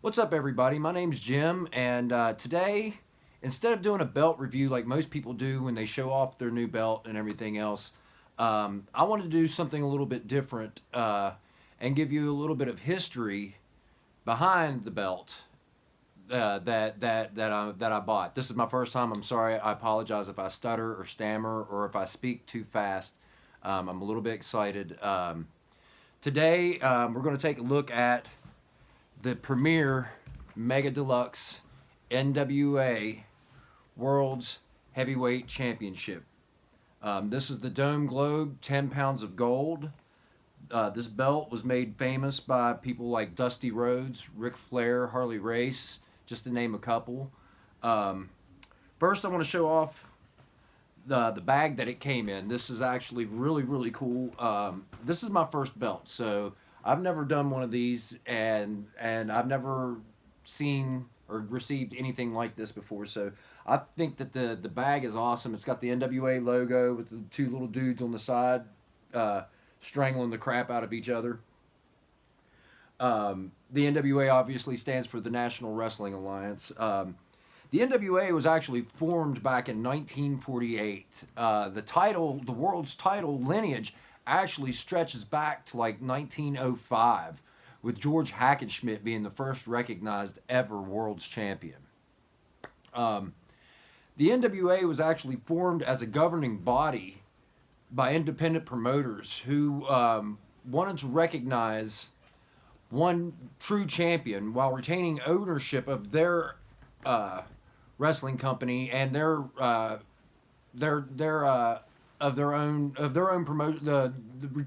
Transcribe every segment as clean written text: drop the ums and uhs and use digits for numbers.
What's up, everybody? My name's Jim, and today, instead of doing a belt review like most people do when they show off their new belt and everything else, I wanted to do something a little bit different and give you a little bit of history behind the belt that I bought. This is my first time. I'm sorry. I apologize if I stutter or stammer or if I speak too fast. I'm a little bit excited. Today, we're going to take a look at the premier Mega Deluxe NWA World's Heavyweight Championship. This is the Dome Globe, 10 pounds of gold. This belt was made famous by people like Dusty Rhodes, Ric Flair, Harley Race, just to name a couple. First, I want to show off the bag that it came in. This is actually really cool. This is my first belt, so I've never done one of these, and I've never seen or received anything like this before. So I think that the bag is awesome. It's got the NWA logo with the two little dudes on the side strangling the crap out of each other. The NWA obviously stands for the National Wrestling Alliance. The NWA was actually formed back in 1948. The world's title lineage actually stretches back to like 1905, with George Hackenschmidt being the first recognized ever world's champion. The NWA was actually formed as a governing body by independent promoters who wanted to recognize one true champion while retaining ownership of their wrestling company and their own promotion,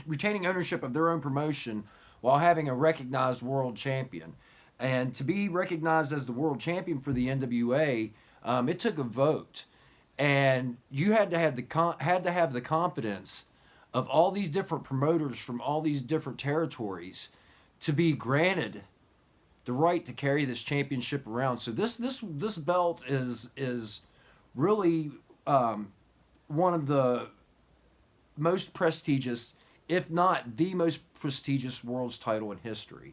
retaining ownership of their own promotion while having a recognized world champion. And to be recognized as the world champion for the NWA, it took a vote, and you had to have the confidence of all these different promoters from all these different territories to be granted the right to carry this championship around. So this belt is really one of the most prestigious, if not the most prestigious, world's title in history.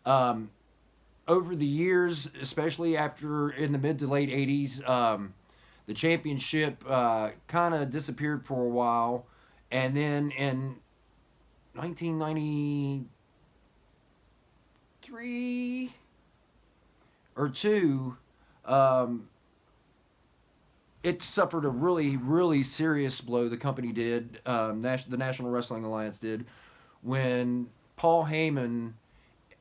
Over the years, especially after in the mid to late 80s, the championship kind of disappeared for a while, and then in 1993 or two, it suffered a really serious blow. The company did, the National Wrestling Alliance did, when Paul Heyman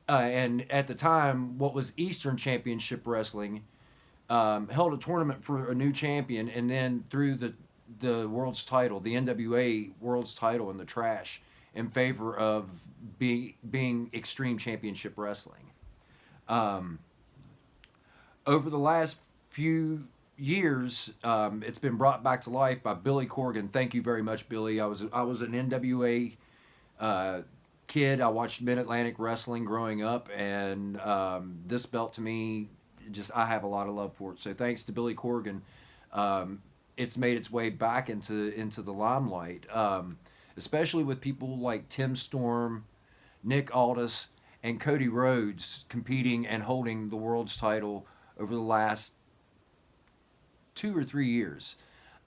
and at the time what was Eastern Championship Wrestling held a tournament for a new champion, and then threw the world's title, the NWA world's title, in the trash in favor of being Extreme Championship Wrestling. Over the last few years, it's been brought back to life by Billy Corgan. Thank you very much, Billy. I was an NWA kid. I watched Mid Atlantic Wrestling growing up, and this belt to me, I have a lot of love for it. So thanks to Billy Corgan, it's made its way back into the limelight, especially with people like Tim Storm, Nick Aldis, and Cody Rhodes competing and holding the world's title over the last 2 or 3 years.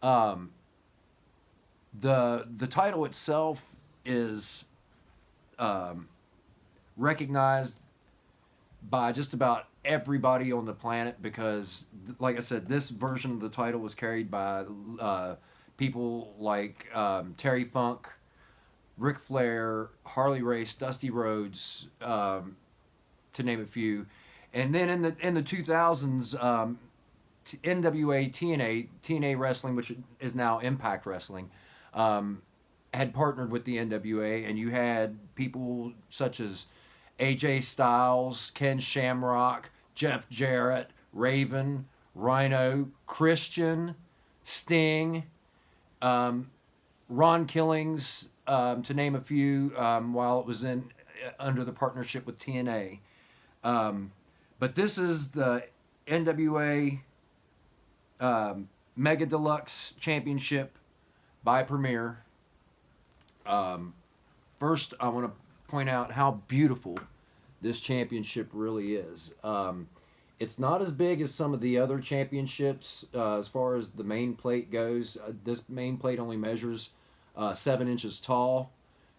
The title itself is recognized by just about everybody on the planet because, like I said, this version of the title was carried by people like Terry Funk, Ric Flair, Harley Race, Dusty Rhodes, to name a few. And then in the 2000s, NWA TNA Wrestling, which is now Impact Wrestling, had partnered with the NWA, and you had people such as AJ Styles, Ken Shamrock, Jeff Jarrett, Raven, Rhino, Christian, Sting, Ron Killings, to name a few, while it was under the partnership with TNA. But this is the NWA Mega Deluxe Championship by Premier. First, I want to point out how beautiful this championship really is. It's not as big as some of the other championships as far as the main plate goes. This main plate only measures 7 inches tall,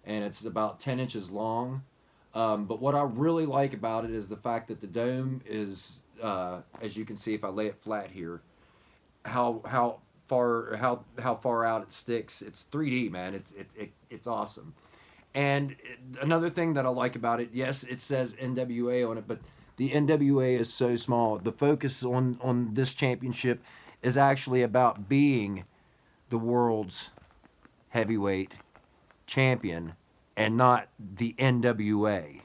and it's about 10 inches long. But what I really like about it is the fact that the dome is, as you can see if I lay it flat here, how far out it sticks. It's 3D, man. It's awesome. And another thing that I like about it, yes, it says NWA on it, but the NWA is so small. The focus on this championship is actually about being the world's heavyweight champion and not the NWA.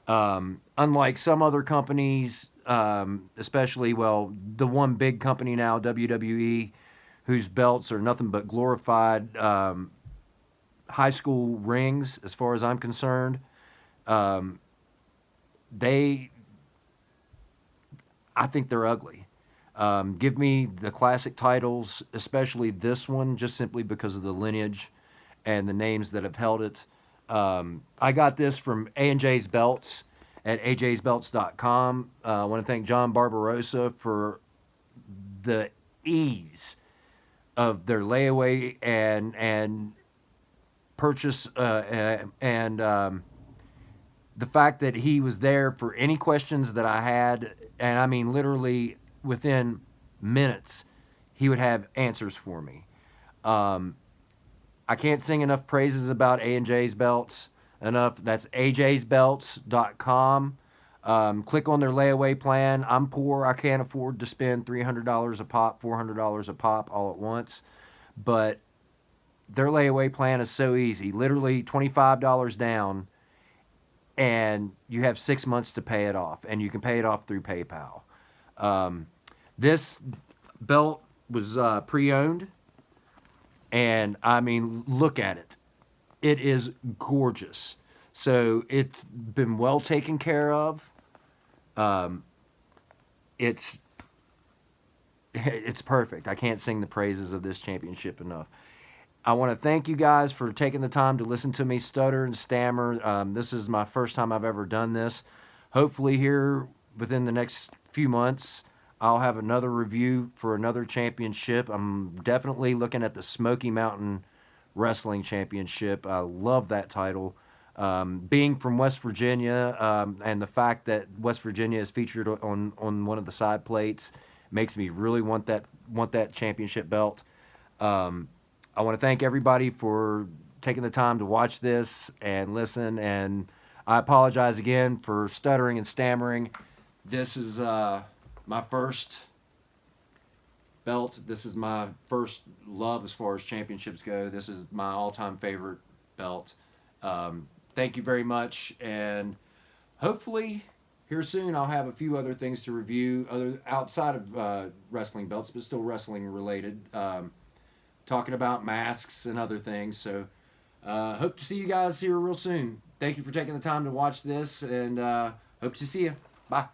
Unlike some other companies, especially, well, the one big company now, WWE, whose belts are nothing but glorified high school rings, as far as I'm concerned. They, I think they're ugly. Give me the classic titles, especially this one, just simply because of the lineage and the names that have held it. I got this from A&J's Belts at ajsbelts.com. I want to thank John Barbarossa for the ease of their layaway and purchase and the fact that he was there for any questions that I had, and I mean literally within minutes, he would have answers for me. I can't sing enough praises about A&J's Belts enough. That's ajsbelts.com. Click on their layaway plan. I'm poor. I can't afford to spend $300 a pop, $400 a pop all at once. But their layaway plan is so easy. Literally $25 down, and you have 6 months to pay it off. And you can pay it off through PayPal. This belt was pre-owned. And I mean, look at it. It is gorgeous. So it's been well taken care of. It's perfect. I can't sing the praises of this championship enough. I want to thank you guys for taking the time to listen to me stutter and stammer. This is my first time I've ever done this. Hopefully here within the next few months, I'll have another review for another championship. I'm definitely looking at the Smoky Mountain Wrestling Championship. I love that title. Being from West Virginia, and the fact that West Virginia is featured on one of the side plates makes me really want that championship belt. I want to thank everybody for taking the time to watch this and listen, and I apologize again for stuttering and stammering. This is my first belt. This is my first love as far as championships go. This is my all-time favorite belt. Thank you very much, and hopefully here soon I'll have a few other things to review other outside of wrestling belts, but still wrestling related, talking about masks and other things. So hope to see you guys here real soon. Thank you for taking the time to watch this, and hope to see you. Bye.